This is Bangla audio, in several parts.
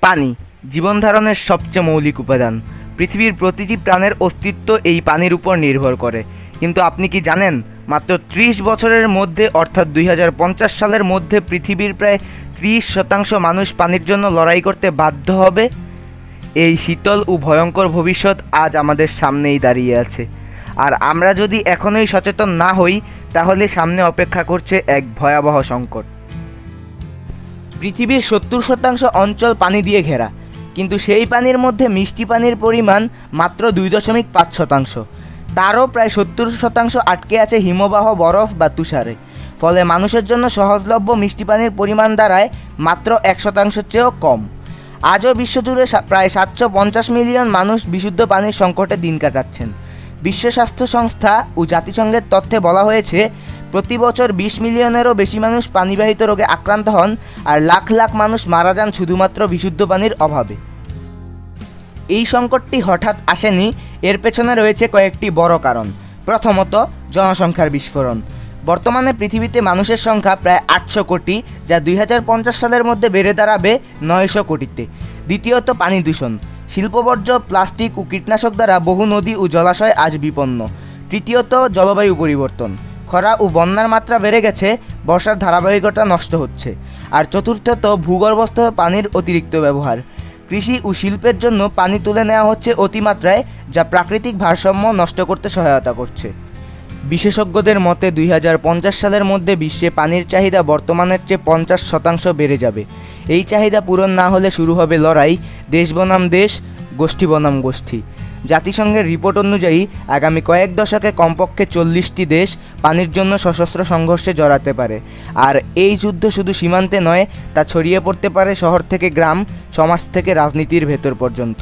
পানি জীবন ধারণের সবচেয়ে মৌলিক উপাদান। পৃথিবীর প্রতিটি প্রাণের অস্তিত্ব এই পানির উপর নির্ভর করে। কিন্তু আপনি কি জানেন, মাত্র ৩০ বছরের মধ্যে অর্থাৎ ২০৫০ সালের মধ্যে পৃথিবীর প্রায় ৩০% মানুষ পানির জন্য লড়াই করতে বাধ্য হবে। এই শীতল ও ভয়ঙ্কর ভবিষ্যৎ আজ আমাদের সামনেই দাঁড়িয়ে আছে। আর আমরা যদি এখনই সচেতন না হই, তাহলে সামনে অপেক্ষা করছে এক ভয়াবহ সংকট। পৃথিবীর ৭০% অঞ্চল পানি দিয়ে ঘেরা, কিন্তু সেই পানির মধ্যে মিষ্টি পানির পরিমাণ মাত্র ২.৫%। তারও প্রায় ৭০% আটকে আছে হিমবাহ, বরফ বা তুষারে। ফলে মানুষের জন্য সহজলভ্য মিষ্টি পানির পরিমাণ দাঁড়ায় মাত্র ১%-এর চেয়েও কম। আজও বিশ্বজুড়ে প্রায় ৭৫০ মিলিয়ন মানুষ বিশুদ্ধ পানির সংকটে দিন কাটাচ্ছেন। বিশ্ব স্বাস্থ্য সংস্থা ও জাতিসংঘের তথ্যে বলা হয়েছে, প্রতি বছর ২০ মিলিয়নেরও বেশি মানুষ পানিবাহিত রোগে আক্রান্ত হন, আর লাখ লাখ মানুষ মারা যান শুধুমাত্র বিশুদ্ধ পানির অভাবে। এই সংকটটি হঠাৎ আসেনি, এর পেছনে রয়েছে কয়েকটি বড় কারণ। প্রথমত, জনসংখ্যার বিস্ফোরণ। বর্তমানে পৃথিবীতে মানুষের সংখ্যা প্রায় ৮০০ কোটি, যা ২০৫০ সালের মধ্যে বেড়ে দাঁড়াবে ৯০০ কোটিতে। দ্বিতীয়ত, পানি দূষণ। শিল্পবর্জ্য, প্লাস্টিক ও কীটনাশক দ্বারা বহু নদী ও জলাশয় আজ বিপন্ন। তৃতীয়ত, জলবায়ু পরিবর্তন। খরা ও বন্যার মাত্রা বেড়ে গেছে, বর্ষার ধারাবাহিকতা নষ্ট হচ্ছে। আর চতুর্থত, ভূগর্ভস্থ পানির অতিরিক্ত ব্যবহার। কৃষি ও শিল্পের জন্য পানি তুলে নেওয়া হচ্ছে অতিমাত্রায়, যা প্রাকৃতিক ভারসাম্য নষ্ট করতে সহায়তা করছে। বিশেষজ্ঞদের মতে ২০৫০ সালের মধ্যে বিশ্বে পানির চাহিদা বর্তমানের চেয়ে ৫০% বেড়ে যাবে। এই চাহিদা পূরণ না হলে শুরু হবে লড়াই, দেশ বনাম দেশ, গোষ্ঠী বনাম গোষ্ঠী। জাতিসংঘের রিপোর্ট অনুযায়ী আগামী কয়েক দশকে কমপক্ষে ৪০টি দেশ পানির জন্য সশস্ত্র সংঘর্ষে জড়াতে পারে। আর এই যুদ্ধ শুধু সীমান্তে নয়, তা ছড়িয়ে পড়তে পারে শহর থেকে গ্রাম, সমাজ থেকে রাজনীতির ভেতর পর্যন্ত।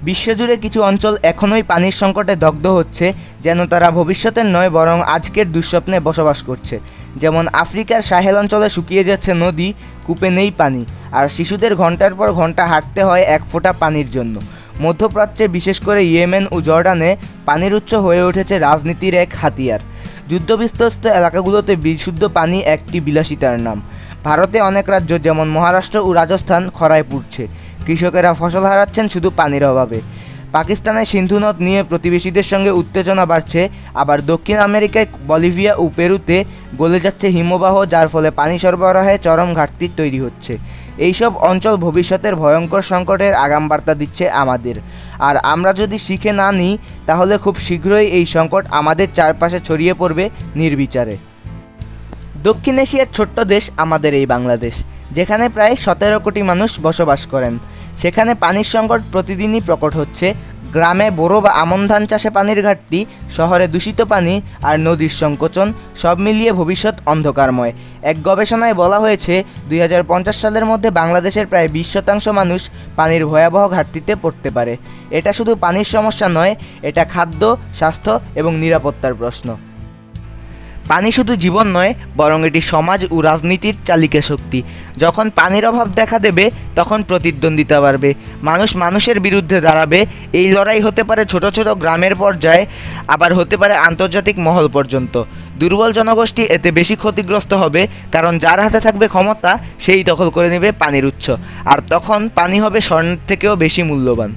বিশ্বজুড়ে কিছু অঞ্চল এখনোই পানির সংকটে দগ্ধ হচ্ছে, যেন তারা ভবিষ্যতের নয় বরং আজকের দুঃস্বপ্নে বসবাস করছে। যেমন আফ্রিকার সাহেল অঞ্চলে শুকিয়ে যাচ্ছে নদী, কূপে নেই পানি, আর শিশুদের ঘন্টার পর ঘন্টা হাঁটতে হয় এক ফোঁটা পানির জন্য। মধ্যপ্রাচ্যে, বিশেষ করে ইয়েমেন ও জর্ডানে পানির উৎস হয়ে উঠেছে রাজনীতির এক হাতিয়ার। যুদ্ধবিধ্বস্ত এলাকাগুলোতে বিশুদ্ধ পানি একটি বিলাসিতার নাম। ভারতে অনেক রাজ্য যেমন মহারাষ্ট্র ও রাজস্থান খরায় পুড়ছে, কৃষকেরা ফসল হারাচ্ছেন শুধু পানির অভাবে। পাকিস্তানের সিন্ধু নদ নিয়ে প্রতিবেশীদের সঙ্গে উত্তেজনা বাড়ছে, আবার দক্ষিণ আমেরিকায় বলিভিয়া ও পেরুতে গলে যাচ্ছে হিমবাহ, যার ফলে পানি সরবরাহে চরম ঘাটতি তৈরি হচ্ছে। এইসব অঞ্চল ভবিষ্যতের ভয়ঙ্কর সংকটের আগাম বার্তা দিচ্ছে আমাদের। আর আমরা যদি শিখে না নিই, তাহলে খুব শীঘ্রই এই সংকট আমাদের চারপাশে ছড়িয়ে পড়বে নির্বিচারে। দক্ষিণ এশিয়ার ছোট্ট দেশ আমাদের এই বাংলাদেশ, যেখানে প্রায় ১৭ কোটি মানুষ বসবাস করেন। সেখানে পানির সংকট প্রতিদিনই প্রকট হচ্ছে। গ্রামে বোরো বা আমন ধান চাষে পানির ঘাটতি, শহরে দূষিত পানি আর নদীর সংকোচন, সব মিলিয়ে ভবিষ্যৎ অন্ধকারময়। এক গবেষণায় বলা হয়েছে, ২০৫০ সালের মধ্যে বাংলাদেশের প্রায় ২০% মানুষ পানির ভয়াবহ ঘাটতিতে পড়তে পারে। এটা শুধু পানির সমস্যা নয়, এটা খাদ্য, স্বাস্থ্য এবং নিরাপত্তার প্রশ্ন। পানি শুধু জীবন নয়, বরং এটি সমাজ ও রাজনীতির চালিকা শক্তি। যখন পানির অভাব দেখা দেবে, তখন প্রতিদ্বন্দ্বিতা বাড়বে, মানুষ মানুষের বিরুদ্ধে দাঁড়াবে। এই লড়াই হতে পারে ছোট ছোট গ্রামের পর্যায়ে, আবার হতে পারে আন্তর্জাতিক মহল পর্যন্ত। দুর্বল জনগোষ্ঠী এতে বেশি ক্ষতিগ্রস্ত হবে, কারণ যার হাতে থাকবে ক্ষমতা, সেই দখল করে নেবে পানির উৎস, আর তখন পানি হবে স্বর্ণের থেকেও বেশি মূল্যবান।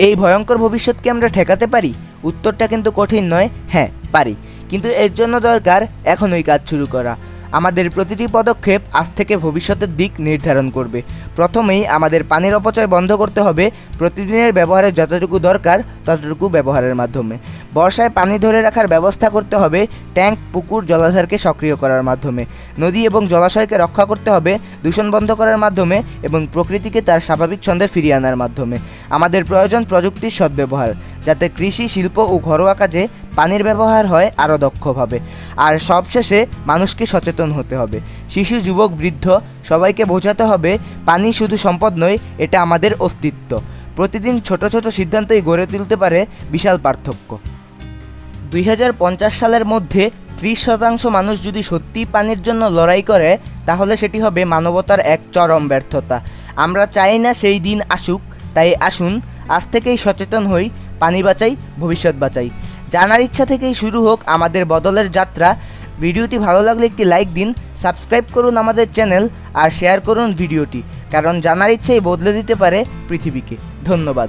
এই ভয়ঙ্কর ভবিষ্যৎকে আমরা ঠেকাতে পারি? উত্তরটা কিন্তু কঠিন নয়। হ্যাঁ, পারি, কিন্তু এর জন্য দরকার এখনই কাজ শুরু করা। আমাদের প্রতিটি পদক্ষেপ আজ থেকে ভবিষ্যতের দিক নির্ধারণ করবে। প্রথমেই আমাদের পানির অপচয় বন্ধ করতে হবে, প্রতিদিনের ব্যবহারের যতটুকু দরকার ততটুকু ব্যবহারের মাধ্যমে। বর্ষায় পানি ধরে রাখার ব্যবস্থা করতে হবে, ট্যাঙ্ক, পুকুর, জলাধারকে সক্রিয় করার মাধ্যমে। নদী এবং জলাশয়কে রক্ষা করতে হবে দূষণ বন্ধ করার মাধ্যমে এবং প্রকৃতিকে তার স্বাভাবিক ছন্দে ফিরিয়ে আনার মাধ্যমে। আমাদের প্রয়োজন প্রযুক্তির সদ্ব্যবহার, যাতে কৃষি, শিল্প ও ঘরোয়া কাজে পানির ব্যবহার হয় আরও দক্ষভাবে। আর সবশেষে মানুষকে সচেতন হতে হবে। শিশু, যুবক, বৃদ্ধ সবাইকে বোঝাতে হবে, পানি শুধু সম্পদ নয়, এটা আমাদের অস্তিত্ব। প্রতিদিন ছোট ছোট সিদ্ধান্তই গড়ে তুলতে পারে বিশাল পার্থক্য। ২০৫০ সালের মধ্যে ৩০% মানুষ যদি সত্যিই পানির জন্য লড়াই করে, তাহলে সেটি হবে মানবতার এক চরম ব্যর্থতা। আমরা চাই না সেই দিন আসুক, তাই আসুন আজ থেকেই সচেতন হই। পানি বাঁচাই, ভবিষ্যৎ বাঁচাই। জানার ইচ্ছা থেকেই শুরু হোক আমাদের বদলের যাত্রা। ভিডিওটি ভালো লাগলে একটি লাইক দিন, সাবস্ক্রাইব করুন আমাদের চ্যানেল আর শেয়ার করুন ভিডিওটি, কারণ জানার ইচ্ছেই বদলে দিতে পারে পৃথিবীকে। ধন্যবাদ।